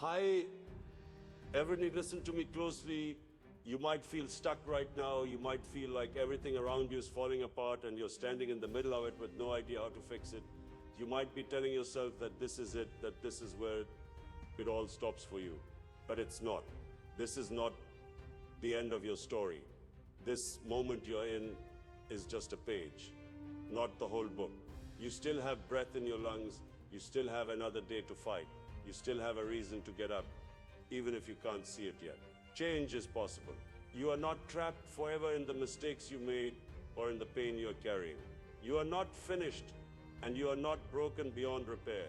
Hi, everybody, listen to me closely. You might feel stuck right now. You might feel like everything around you is falling apart and you're standing in the middle of it with no idea how to fix it. You might be telling yourself that this is it, that this is where it all stops for you. But it's not. This is not the end of your story. This moment you're in is just a page, not the whole book. You still have breath in your lungs. You still have another day to fight. You still have a reason to get up, even if you can't see it yet. Change is possible. You are not trapped forever in the mistakes you made or in the pain you are carrying. You are not finished, and you are not broken beyond repair.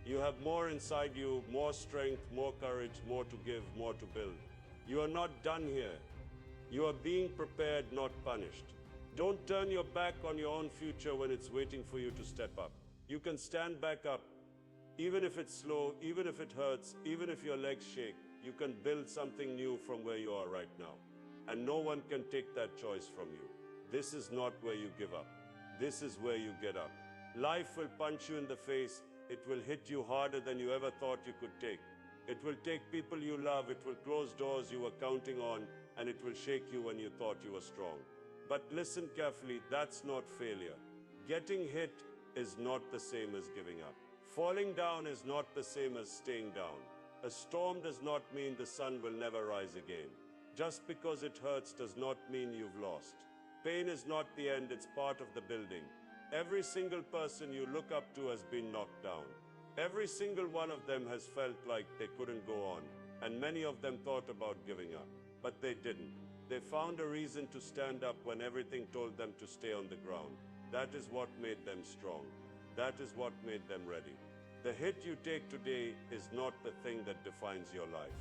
You have more inside you, more strength, more courage, more to give, more to build. You are not done here. You are being prepared, not punished. Don't turn your back on your own future when it's waiting for you to step up. You can stand back up. Even if it's slow, even if it hurts, even if your legs shake, you can build something new from where you are right now. And no one can take that choice from you. This is not where you give up. This is where you get up. Life will punch you in the face. It will hit you harder than you ever thought you could take. It will take people you love. It will close doors you were counting on, and it will shake you when you thought you were strong. But listen carefully, that's not failure. Getting hit is not the same as giving up. Falling down is not the same as staying down. A storm does not mean the sun will never rise again. Just because it hurts does not mean you've lost. Pain is not the end, it's part of the building. Every single person you look up to has been knocked down. Every single one of them has felt like they couldn't go on, and many of them thought about giving up. But they didn't. They found a reason to stand up when everything told them to stay on the ground. That is what made them strong. That is what made them ready. The hit you take today is not the thing that defines your life.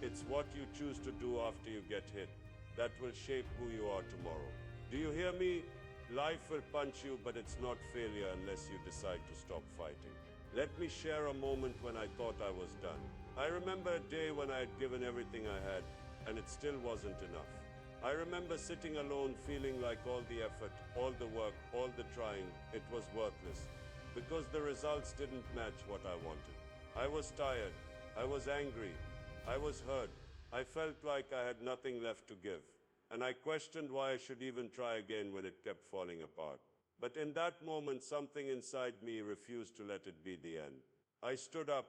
It's what you choose to do after you get hit that will shape who you are tomorrow. Do you hear me? Life will punch you, but it's not failure unless you decide to stop fighting. Let me share a moment when I thought I was done. I remember a day when I had given everything I had, and it still wasn't enough. I remember sitting alone feeling like all the effort, all the work, all the trying, it was worthless. Because the results didn't match what I wanted. I was tired, I was angry, I was hurt. I felt like I had nothing left to give. And I questioned why I should even try again when it kept falling apart. But in that moment, something inside me refused to let it be the end. I stood up.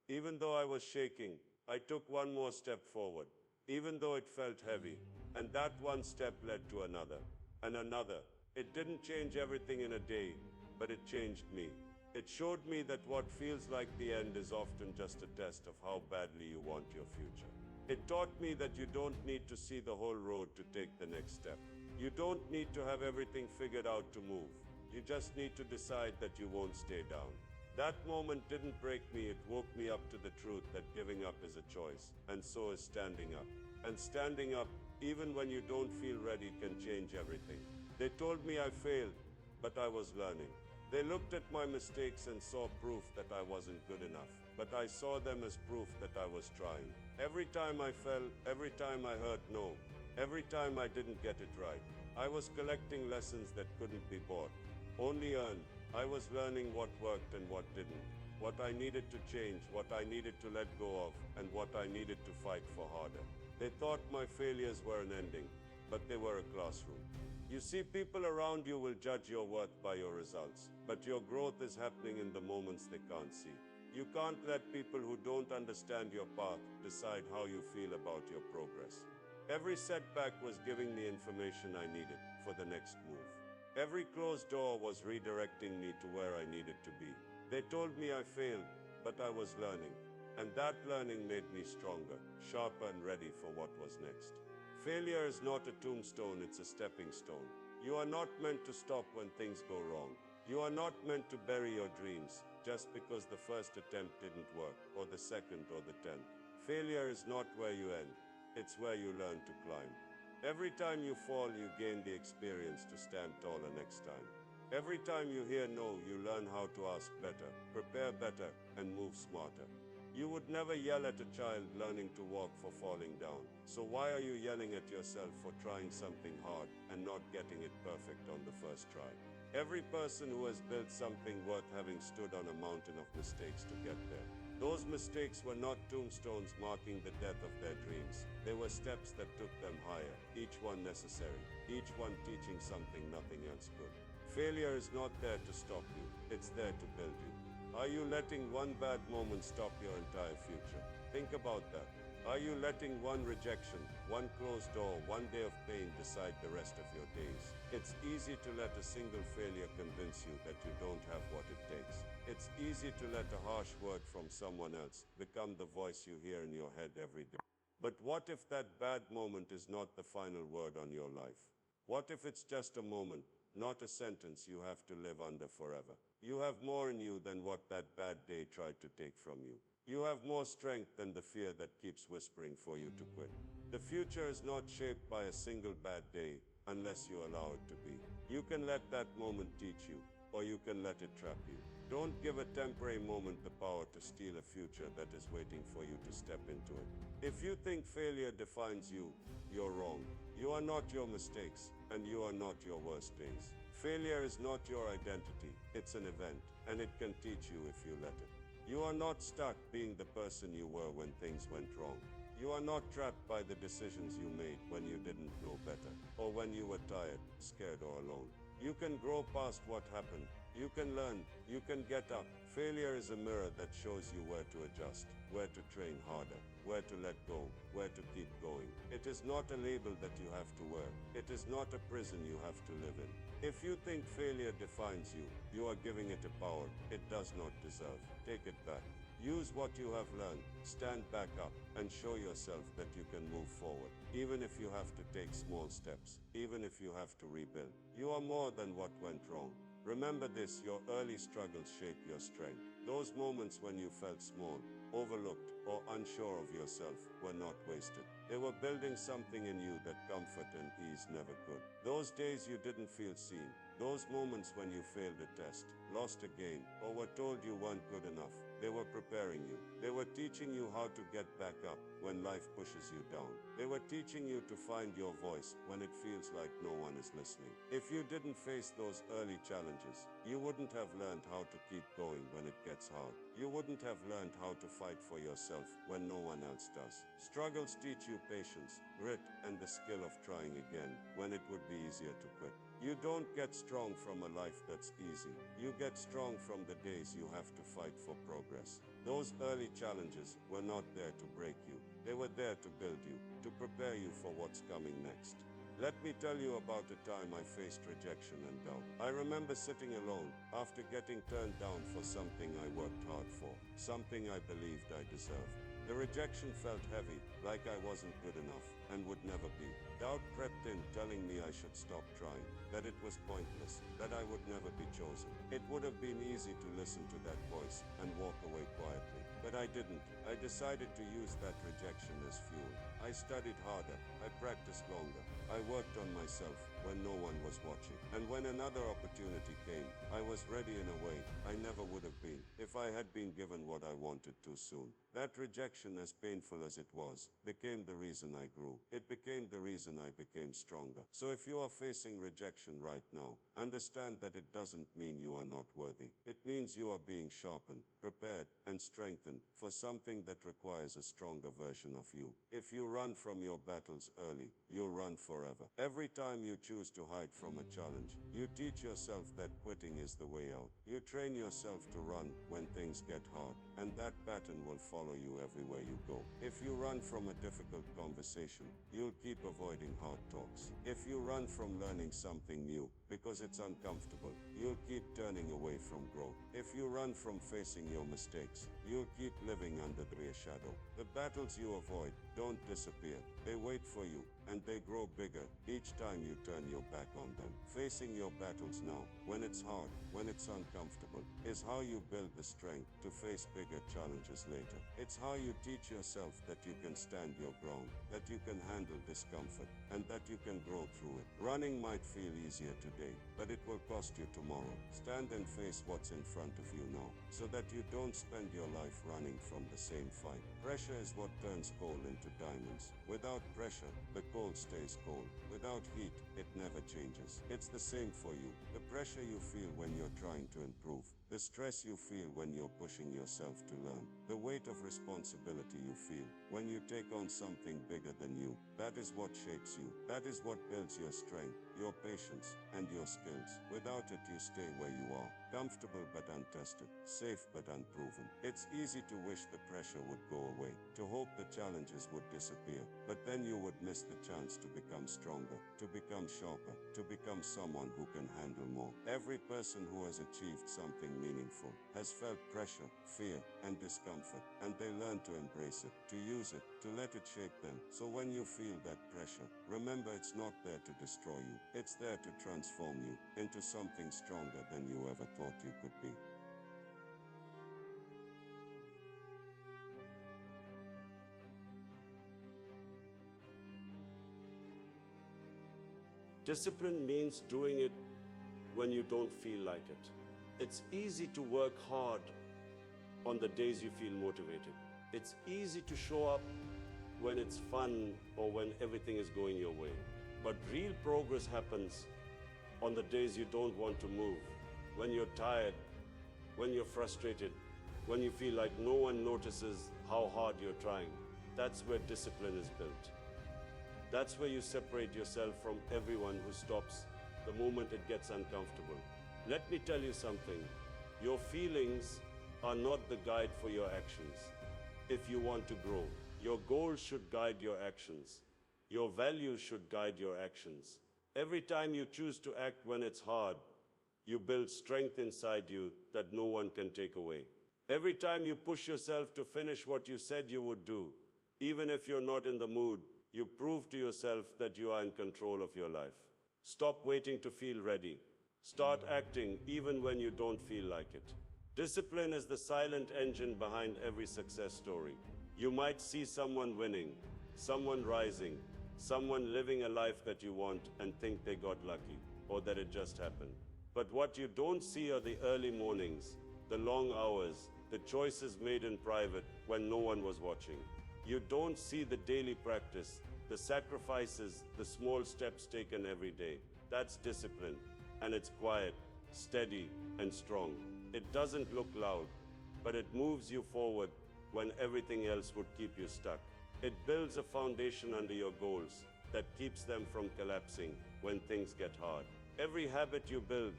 Even though I was shaking, I took one more step forward, even though it felt heavy. And that one step led to another, and another. It didn't change everything in a day, but it changed me. It showed me that what feels like the end is often just a test of how badly you want your future. It taught me that you don't need to see the whole road to take the next step. You don't need to have everything figured out to move. You just need to decide that you won't stay down. That moment didn't break me, it woke me up to the truth that giving up is a choice, and so is standing up. And standing up, even when you don't feel ready, can change everything. They told me I failed, but I was learning. They looked at my mistakes and saw proof that I wasn't good enough, but I saw them as proof that I was trying. Every time I fell, every time I heard no, every time I didn't get it right, I was collecting lessons that couldn't be bought, only earned. I was learning what worked and what didn't, what I needed to change, what I needed to let go of, and what I needed to fight for harder. They thought my failures were an ending, but they were a classroom. You see, people around you will judge your worth by your results, but your growth is happening in the moments they can't see. You can't let people who don't understand your path decide how you feel about your progress. Every setback was giving me information I needed for the next move. Every closed door was redirecting me to where I needed to be. They told me I failed, but I was learning, and that learning made me stronger, sharper, and ready for what was next. Failure is not a tombstone, it's a stepping stone. You are not meant to stop when things go wrong. You are not meant to bury your dreams just because the first attempt didn't work, or the second, or the 10th. Failure is not where you end, it's where you learn to climb. Every time you fall, you gain the experience to stand taller next time. Every time you hear no, you learn how to ask better, prepare better, and move smarter. You would never yell at a child learning to walk for falling down. So why are you yelling at yourself for trying something hard and not getting it perfect on the first try? Every person who has built something worth having stood on a mountain of mistakes to get there. Those mistakes were not tombstones marking the death of their dreams. They were steps that took them higher, each one necessary, each one teaching something nothing else could. Failure is not there to stop you, it's there to build you. Are you letting one bad moment stop your entire future? Think about that. Are you letting one rejection, one closed door, one day of pain decide the rest of your days? It's easy to let a single failure convince you that you don't have what it takes. It's easy to let a harsh word from someone else become the voice you hear in your head every day. But what if that bad moment is not the final word on your life? What if it's just a moment, not a sentence you have to live under forever? You have more in you than what that bad day tried to take from you. You have more strength than the fear that keeps whispering for you to quit. The future is not shaped by a single bad day unless you allow it to be. You can let that moment teach you, or you can let it trap you. Don't give a temporary moment the power to steal a future that is waiting for you to step into it. If you think failure defines you, you're wrong. You are not your mistakes, and you are not your worst days. Failure is not your identity, it's an event, and it can teach you if you let it. You are not stuck being the person you were when things went wrong. You are not trapped by the decisions you made when you didn't know better, or when you were tired, scared, or alone. You can grow past what happened. You can learn. You can get up. Failure is a mirror that shows you where to adjust, where to train harder, where to let go, where to keep going. It is not a label that you have to wear. It is not a prison you have to live in. If you think failure defines you, you are giving it a power it does not deserve. Take it back. Use what you have learned, stand back up, and show yourself that you can move forward, even if you have to take small steps, even if you have to rebuild. You are more than what went wrong. Remember this, your early struggles shape your strength. Those moments when you felt small, overlooked, or unsure of yourself were not wasted. They were building something in you that comfort and ease never could. Those days you didn't feel seen, those moments when you failed a test, lost a game, or were told you weren't good enough, they were preparing you. They were teaching you how to get back up when life pushes you down. They were teaching you to find your voice when it feels like no one is listening. If you didn't face those early challenges, you wouldn't have learned how to keep going when it gets hard. You wouldn't have learned how to fight for yourself when no one else does. Struggles teach you patience, grit, and the skill of trying again when it would be easier to quit. You don't get strong from a life that's easy. You get strong from the days you have to fight for progress. Those early challenges were not there to break you. They were there to build you, to prepare you for what's coming next. Let me tell you about a time I faced rejection and doubt. I remember sitting alone after getting turned down for something I worked hard for, something I believed I deserved. The rejection felt heavy, like I wasn't good enough and would never be. Doubt crept in, telling me I should stop trying, that it was pointless, that I would never be chosen. It would have been easy to listen to that voice and walk away quietly, but I didn't. I decided to use that rejection as fuel. I studied harder, I practiced longer, I worked on myself when no one was watching. And when another opportunity came, I was ready in a way I never would have been if I had been given what I wanted too soon. That rejection, as painful as it was, became the reason I grew. It became the reason I became stronger. So if you are facing rejection right now, understand that it doesn't mean you are not worthy. It means you are being sharpened, prepared, and strengthened for something that requires a stronger version of you. If you run from your battles early, you'll run forever. Every time you choose to hide from a challenge, you teach yourself that quitting is the way out. You train yourself to run when things get hard, and that pattern will follow you everywhere you go. If you run from a difficult conversation, you'll keep avoiding hard talks. If you run from learning something new because it's uncomfortable, you'll keep turning away from growth. If you run from facing your mistakes, you'll keep living under their shadow. The battles you avoid don't disappear. They wait for you, and they grow bigger each time you turn your back on them. Facing your battles now, when it's hard, when it's uncomfortable, is how you build the strength to face bigger challenges later. It's how you teach yourself that you can stand your ground, that you can handle discomfort, and that you can grow through it. Running might feel easier today, but it will cost you tomorrow. Stand and face what's in front of you now, so that you don't spend your life running from the same fight. Pressure is what turns coal into diamonds. Without pressure, the coal stays cold. Without heat, it never changes. It's the same for you. The pressure you feel when you're trying to improve, The stress you feel when you're pushing yourself to learn. The weight of responsibility you feel when you take on something bigger than you. That is what shapes you. That is what builds your strength, your patience, and your skills. Without it, you stay where you are. Comfortable but untested. Safe but unproven. It's easy to wish the pressure would go away, to hope the challenges would disappear. But then you would miss the chance to become stronger, to become sharper, to become someone who can handle more. Every person who has achieved something meaningful has felt pressure, fear, and discomfort, and they learn to embrace it, to use it, to let it shape them. So when you feel that pressure, remember it's not there to destroy you. It's there to transform you into something stronger than you ever thought you could be. Discipline means doing it when you don't feel like it. It's easy to work hard on the days you feel motivated. It's easy to show up when it's fun or when everything is going your way. But real progress happens on the days you don't want to move, when you're tired, when you're frustrated, when you feel like no one notices how hard you're trying. That's where discipline is built. That's where you separate yourself from everyone who stops the moment it gets uncomfortable. Let me tell you something. Your feelings are not the guide for your actions. If you want to grow, your goals should guide your actions. Your values should guide your actions. Every time you choose to act when it's hard, you build strength inside you that no one can take away. Every time you push yourself to finish what you said you would do, even if you're not in the mood, you prove to yourself that you are in control of your life. Stop waiting to feel ready. Start acting even when you don't feel like it. Discipline is the silent engine behind every success story. You might see someone winning, someone rising, someone living a life that you want and think they got lucky or that it just happened. But what you don't see are the early mornings, the long hours, the choices made in private when no one was watching. You don't see the daily practice, the sacrifices, the small steps taken every day. That's discipline, and it's quiet, steady, and strong. It doesn't look loud, but it moves you forward when everything else would keep you stuck. It builds a foundation under your goals that keeps them from collapsing when things get hard. Every habit you build,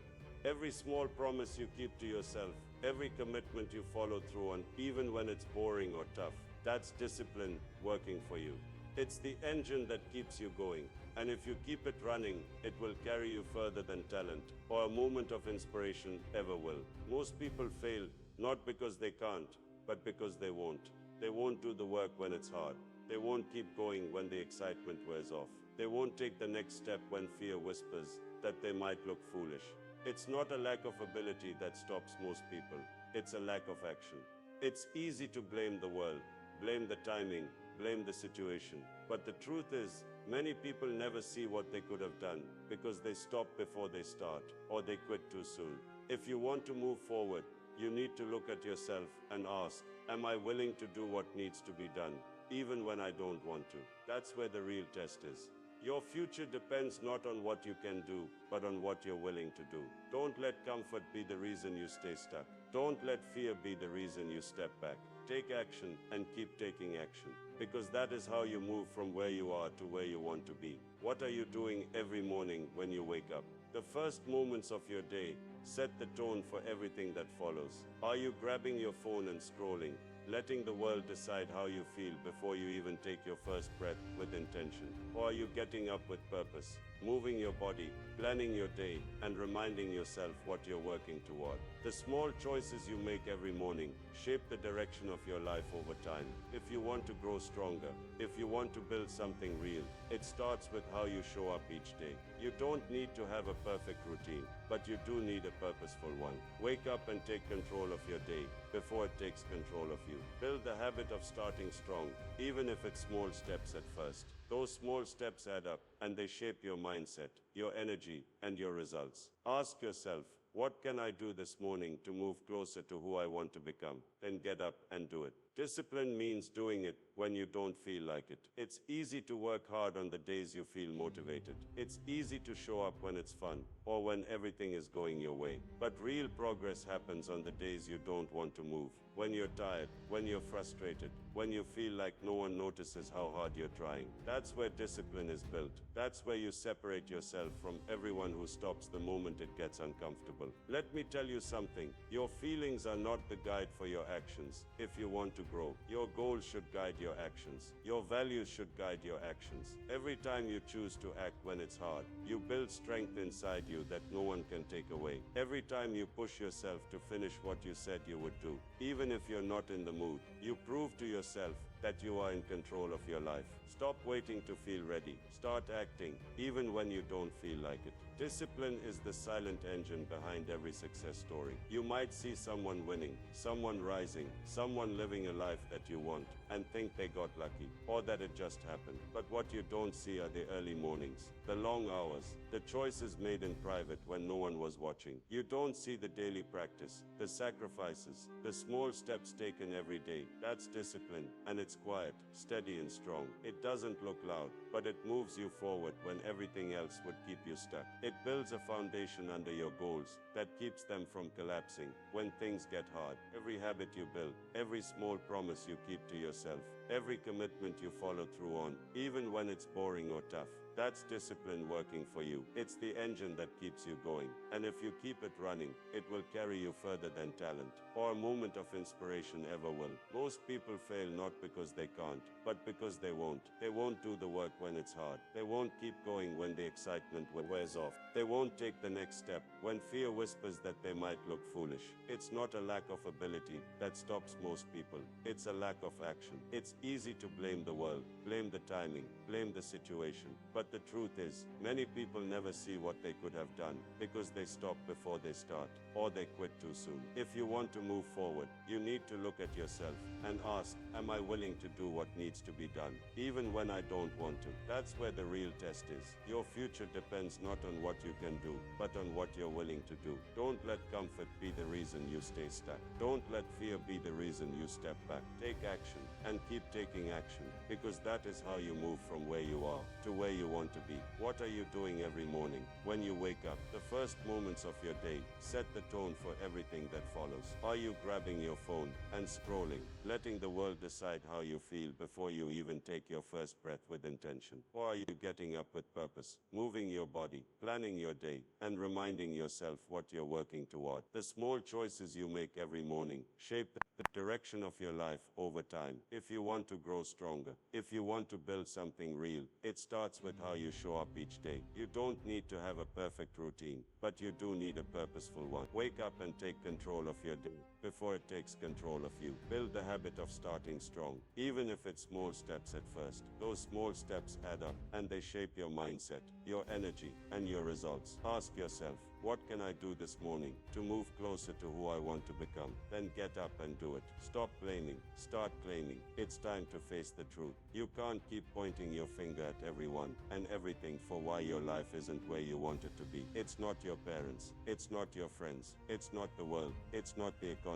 every small promise you keep to yourself, every commitment you follow through on, even when it's boring or tough, that's discipline working for you. It's the engine that keeps you going, and if you keep it running, it will carry you further than talent or a moment of inspiration ever will. Most people fail not because they can't, but because they won't. They won't do the work when it's hard. They won't keep going when the excitement wears off. They won't take the next step when fear whispers that they might look foolish. It's not a lack of ability that stops most people. It's a lack of action. It's easy to blame the world, blame the timing, blame the situation. But the truth is, many people never see what they could have done because they stop before they start or they quit too soon. If you want to move forward, you need to look at yourself and ask, am I willing to do what needs to be done, even when I don't want to? That's where the real test is. Your future depends not on what you can do, but on what you're willing to do. Don't let comfort be the reason you stay stuck. Don't let fear be the reason you step back. Take action and keep taking action, because that is how you move from where you are to where you want to be. What are you doing every morning when you wake up? The first moments of your day set the tone for everything that follows. Are you grabbing your phone and scrolling, letting the world decide how you feel before you even take your first breath with intention? Or are you getting up with purpose, moving your body, planning your day, and reminding yourself what you're working toward? The small choices you make every morning shape the direction of your life over time. If you want to grow stronger, if you want to build something real, it starts with how you show up each day. You don't need to have a perfect routine, but you do need a purposeful one. Wake up and take control of your day before it takes control of you. Build the habit of starting strong, even if it's small steps at first. Those small steps add up, and they shape your mindset, your energy, and your results. Ask yourself, what can I do this morning to move closer to who I want to become? Then get up and do it. Discipline means doing it when you don't feel like it. It's easy to work hard on the days you feel motivated. It's easy to show up when it's fun or when everything is going your way. But real progress happens on the days you don't want to move. When you're tired, when you're frustrated, when you feel like no one notices how hard you're trying. That's where discipline is built. That's where you separate yourself from everyone who stops the moment it gets uncomfortable. Let me tell you something. Your feelings are not the guide for your actions. If you want to grow, your goals should guide your actions. Your values should guide your actions. Every time you choose to act when it's hard, you build strength inside you that no one can take away. Every time you push yourself to finish what you said you would do, even if you're not in the mood, you prove to yourself that you are in control of your life. Stop waiting to feel ready. Start acting, even when you don't feel like it. Discipline is the silent engine behind every success story. You might see someone winning, someone rising, someone living a life that you want, and think they got lucky, or that it just happened. But what you don't see are the early mornings, the long hours, the choices made in private when no one was watching. You don't see the daily practice, the sacrifices, the small steps taken every day. That's discipline, and it's quiet, steady, and strong. It doesn't look loud, but it moves you forward when everything else would keep you stuck. It builds a foundation under your goals that keeps them from collapsing when things get hard. Every habit you build, every small promise you keep to yourself, every commitment you follow through on, even when it's boring or tough. That's discipline working for you. It's the engine that keeps you going. And if you keep it running, it will carry you further than talent or a moment of inspiration ever will. Most people fail not because they can't, but because they won't. They won't do the work when it's hard. They won't keep going when the excitement wears off. They won't take the next step when fear whispers that they might look foolish. It's not a lack of ability that stops most people. It's a lack of action. It's easy to blame the world, blame the timing, blame the situation. But the truth is, many people never see what they could have done because they stop before they start, or they quit too soon. If you want to move forward, you need to look at yourself and ask, am I willing to do what needs to be done, even when I don't want to? That's where the real test is. Your future depends not on what you can do, but on what you're willing to do. Don't let comfort be the reason you stay stuck. Don't let fear be the reason you step back. Take action, and keep taking action, because that is how you move from where you are to where you want to be. What are you doing every morning when you wake up? The first moments of your day set the tone for everything that follows. Are you grabbing your phone and scrolling, letting the world decide how you feel before you even take your first breath with intention? Or are you getting up with purpose, moving your body, planning your day, and reminding yourself what you're working toward? The small choices you make every morning shape the direction of your life over time. If you want to grow stronger, if you want to build something real, it starts with how you show up each day. You don't need to have a perfect routine, but you do need a purposeful one. Wake up and take control of your day before it takes control of you. Build the habit of starting strong, even if it's small steps at first. Those small steps add up, and they shape your mindset, your energy, and your results. Ask yourself, what can I do this morning to move closer to who I want to become? Then get up and do it. Stop blaming. Start claiming. It's time to face the truth. You can't keep pointing your finger at everyone and everything for why your life isn't where you want it to be. It's not your parents. It's not your friends. It's not the world. It's not the economy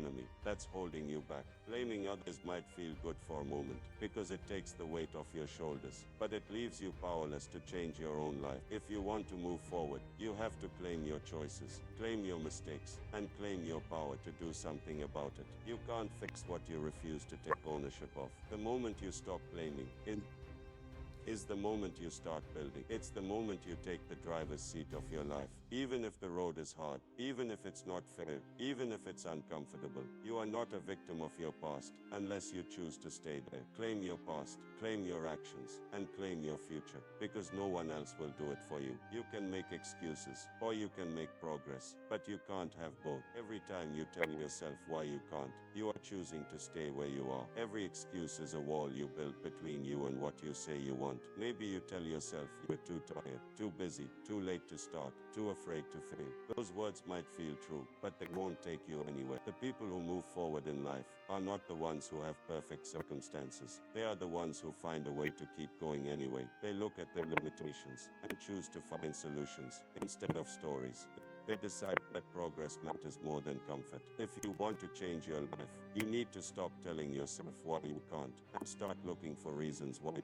that's holding you back. Blaming others might feel good for a moment because it takes the weight off your shoulders, but it leaves you powerless to change your own life. If you want to move forward, you have to claim your choices, claim your mistakes, and claim your power to do something about it. You can't fix what you refuse to take ownership of. The moment you stop blaming is the moment you start building. It's the moment you take the driver's seat of your life. Even if the road is hard, even if it's not fair, even if it's uncomfortable, you are not a victim of your past unless you choose to stay there. Claim your past, claim your actions, and claim your future, because no one else will do it for you. You can make excuses, or you can make progress, but you can't have both. Every time you tell yourself why you can't, you are choosing to stay where you are. Every excuse is a wall you build between you and what you say you want. Maybe you tell yourself you're too tired, too busy, too late to start, too afraid to fail. Those words might feel true, but they won't take you anywhere. The people who move forward in life are not the ones who have perfect circumstances. They are the ones who find a way to keep going anyway. They look at their limitations and choose to find solutions instead of stories. They decide that progress matters more than comfort. If you want to change your life, you need to stop telling yourself why you can't and start looking for reasons why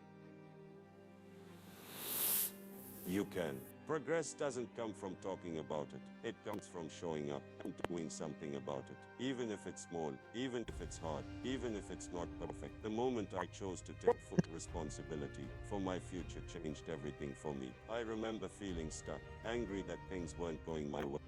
you can. Progress doesn't come from talking about it. It comes from showing up and doing something about it. Even if it's small, even if it's hard, even if it's not perfect. The moment I chose to take full responsibility for my future changed everything for me. I remember feeling stuck, angry that things weren't going my way,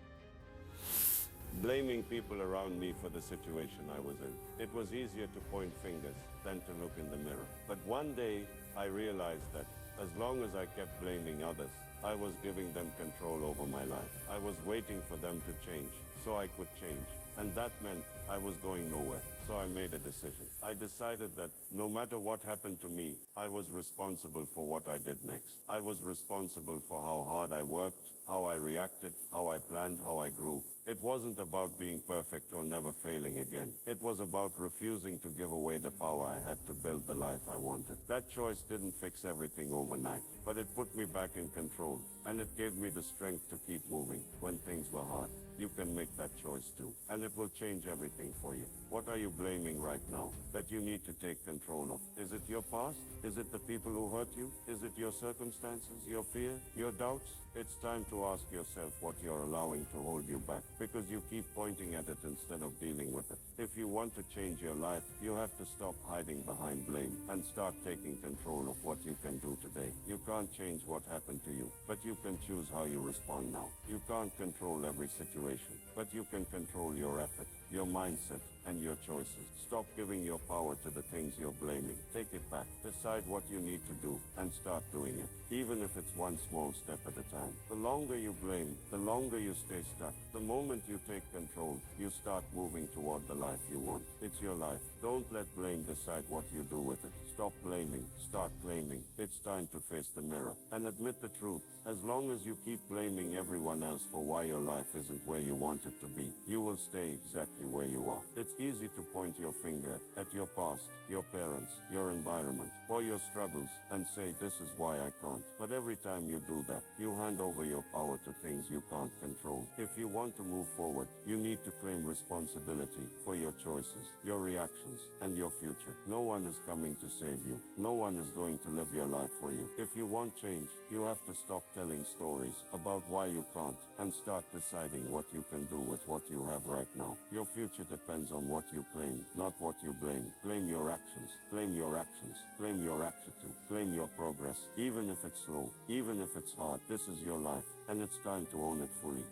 Blaming people around me for the situation I was in. It was easier to point fingers than to look in the mirror. But one day, I realized that as long as I kept blaming others, I was giving them control over my life. I was waiting for them to change so I could change. And that meant I was going nowhere. So I made a decision. I decided that no matter what happened to me, I was responsible for what I did next. I was responsible for how hard I worked, how I reacted, how I planned, how I grew. It wasn't about being perfect or never failing again. It was about refusing to give away the power I had to build the life I wanted. That choice didn't fix everything overnight, but it put me back in control, and it gave me the strength to keep moving when things were hard. You can make that choice too, and it will change everything for you. What are you blaming right now that you need to take control of? Is it your past? Is it the people who hurt you? Is it your circumstances, your fear, your doubts? It's time to ask yourself what you're allowing to hold you back, because you keep pointing at it instead of dealing with it. If you want to change your life, you have to stop hiding behind blame and start taking control of what you can do today. You can't change what happened to you, but you can choose how you respond now. You can't control every situation, but you can control your effort, your mindset, and your choices. Stop giving your power to the things you're blaming. Take it back. Decide what you need to do and start doing it, even if it's one small step at a time. The longer you blame, the longer you stay stuck. The moment you take control, you start moving toward the life you want. It's your life. Don't let blame decide what you do with it. Stop blaming. Start claiming. It's time to face the mirror and admit the truth. As long as you keep blaming everyone else for why your life isn't where you want it to be, you will stay exactly where you are. It's easy to point your finger at your past, your parents, your environment, or your struggles and say, this is why I can't. But every time you do that, you hand over your power to things you can't control. If you want to move forward, you need to claim responsibility for your choices, your reactions, and your future. No one is coming to save you. No one is going to live your life for you. If you want change, you have to stop telling stories about why you can't and start deciding what you can do with what you have right now. Your future depends on what you claim, not what you blame. Claim your actions. Claim your actions. Claim your attitude. Claim your progress. Even if it's slow, even if it's hard, this is your life, and it's time to own it fully.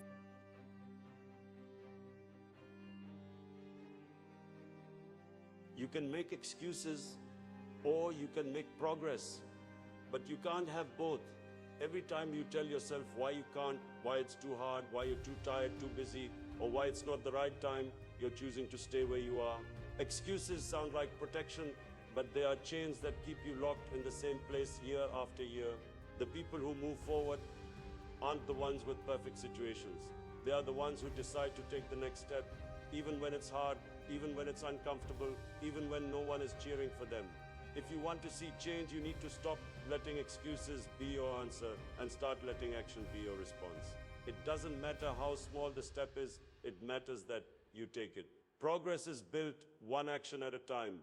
You can make excuses or you can make progress, but you can't have both. Every time you tell yourself why you can't, why it's too hard, why you're too tired, too busy, or why it's not the right time, you're choosing to stay where you are. Excuses sound like protection, but they are chains that keep you locked in the same place year after year. The people who move forward aren't the ones with perfect situations. They are the ones who decide to take the next step, even when it's hard, even when it's uncomfortable, even when no one is cheering for them. If you want to see change, you need to stop letting excuses be your answer and start letting action be your response. It doesn't matter how small the step is, it matters that you take it. Progress is built one action at a time,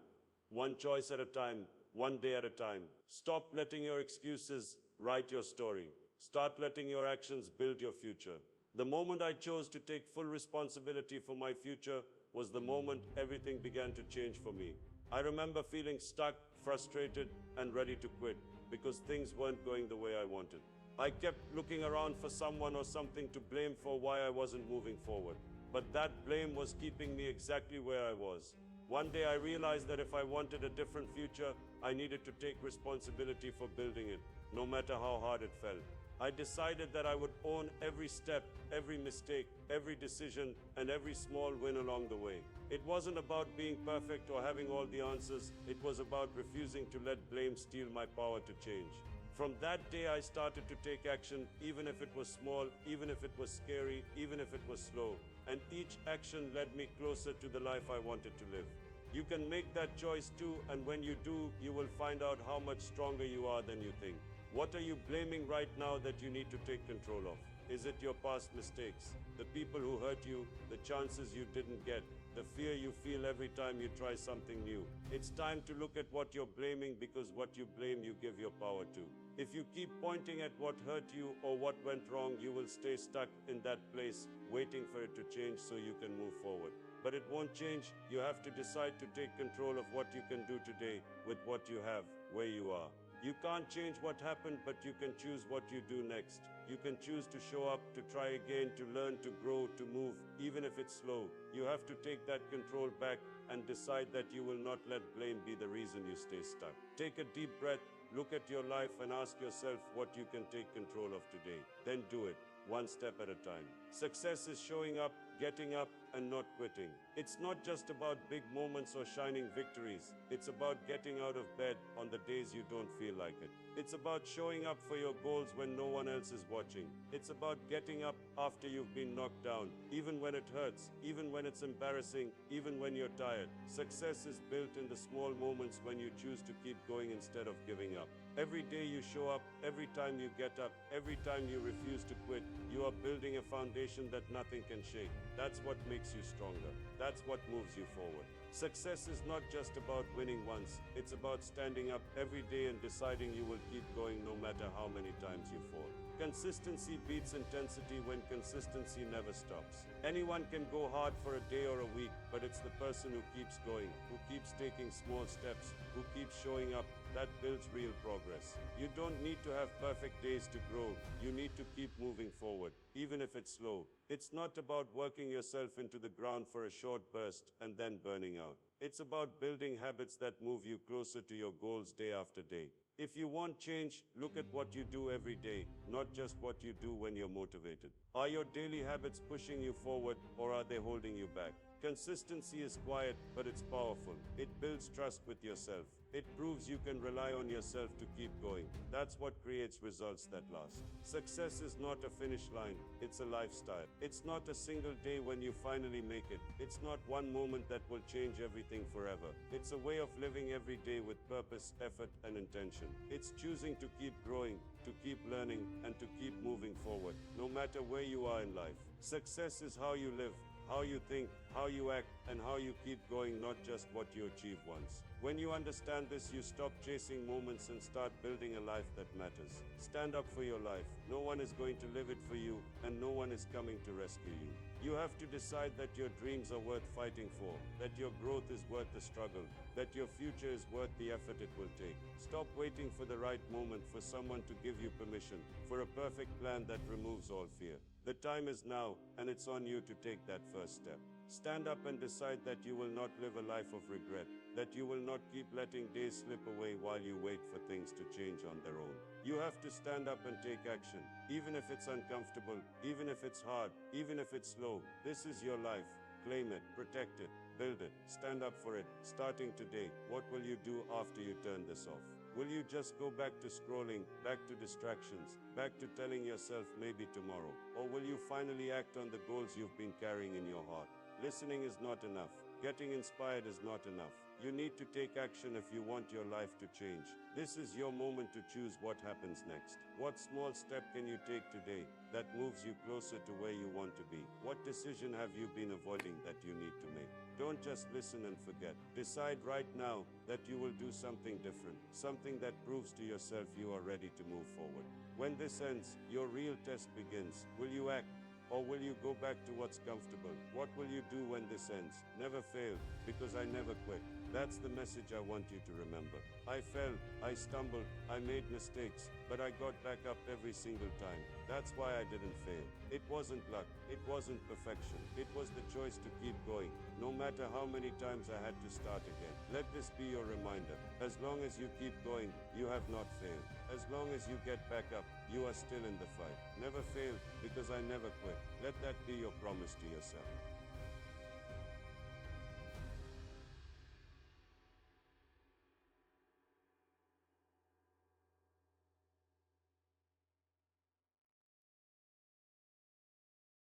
one choice at a time, one day at a time. Stop letting your excuses write your story. Start letting your actions build your future. The moment I chose to take full responsibility for my future was the moment everything began to change for me. I remember feeling stuck, frustrated, and ready to quit because things weren't going the way I wanted. I kept looking around for someone or something to blame for why I wasn't moving forward. But that blame was keeping me exactly where I was. One day I realized that if I wanted a different future, I needed to take responsibility for building it, no matter how hard it felt. I decided that I would own every step, every mistake, every decision, and every small win along the way. It wasn't about being perfect or having all the answers. It was about refusing to let blame steal my power to change. From that day, I started to take action, even if it was small, even if it was scary, even if it was slow. And each action led me closer to the life I wanted to live. You can make that choice too, and when you do, you will find out how much stronger you are than you think. What are you blaming right now that you need to take control of? Is it your past mistakes? The people who hurt you, the chances you didn't get, the fear you feel every time you try something new? It's time to look at what you're blaming, because what you blame you give your power to. If you keep pointing at what hurt you or what went wrong, you will stay stuck in that place, waiting for it to change so you can move forward. But it won't change. You have to decide to take control of what you can do today with what you have, where you are. You can't change what happened, but you can choose what you do next. You can choose to show up, to try again, to learn, to grow, to move, even if it's slow. You have to take that control back and decide that you will not let blame be the reason you stay stuck. Take a deep breath, look at your life and ask yourself what you can take control of today. Then do it, one step at a time. Success is showing up, getting up, and not quitting. It's not just about big moments or shining victories. It's about getting out of bed on the days you don't feel like it. It's about showing up for your goals when no one else is watching. It's about getting up after you've been knocked down, even when it hurts, even when it's embarrassing, even when you're tired. Success is built in the small moments when you choose to keep going instead of giving up. Every day you show up, every time you get up, every time you refuse to quit, you are building a foundation that nothing can shake. That's what makes you stronger. That's what moves you forward. Success is not just about winning once. It's about standing up every day and deciding you will keep going no matter how many times you fall. Consistency beats intensity when consistency never stops. Anyone can go hard for a day or a week, but it's the person who keeps going, who keeps taking small steps, who keeps showing up, that builds real progress. You don't need to have perfect days to grow. You need to keep moving forward, even if it's slow. It's not about working yourself into the ground for a short burst and then burning out. It's about building habits that move you closer to your goals day after day. If you want change, look at what you do every day, not just what you do when you're motivated. Are your daily habits pushing you forward, or are they holding you back? Consistency is quiet, but it's powerful. It builds trust with yourself. It proves you can rely on yourself to keep going. That's what creates results that last. Success is not a finish line, it's a lifestyle. It's not a single day when you finally make it. It's not one moment that will change everything forever. It's a way of living every day with purpose, effort, and intention. It's choosing to keep growing, to keep learning, and to keep moving forward, no matter where you are in life. Success is how you live, how you think, how you act, and how you keep going, not just what you achieve once. When you understand this, you stop chasing moments and start building a life that matters. Stand up for your life. No one is going to live it for you, and no one is coming to rescue you. You have to decide that your dreams are worth fighting for, that your growth is worth the struggle, that your future is worth the effort it will take. Stop waiting for the right moment, for someone to give you permission, for a perfect plan that removes all fear. The time is now, and it's on you to take that first step. Stand up and decide that you will not live a life of regret, that you will not keep letting days slip away while you wait for things to change on their own. You have to stand up and take action, even if it's uncomfortable, even if it's hard, even if it's slow. This is your life. Claim it, protect it, build it, stand up for it. Starting today, what will you do after you turn this off? Will you just go back to scrolling, back to distractions, back to telling yourself maybe tomorrow? Or will you finally act on the goals you've been carrying in your heart? Listening is not enough. Getting inspired is not enough. You need to take action if you want your life to change. This is your moment to choose what happens next. What small step can you take today that moves you closer to where you want to be? What decision have you been avoiding that you need to make? Don't just listen and forget. Decide right now that you will do something different, something that proves to yourself you are ready to move forward. When this ends, your real test begins. Will you act? Or will you go back to what's comfortable? What will you do when this ends? Never fail, because I never quit. That's the message I want you to remember. I fell, I stumbled, I made mistakes, but I got back up every single time. That's why I didn't fail. It wasn't luck, it wasn't perfection. It was the choice to keep going, no matter how many times I had to start again. Let this be your reminder. As long as you keep going, you have not failed. As long as you get back up, you are still in the fight. Never fail, because I never quit. Let that be your promise to yourself.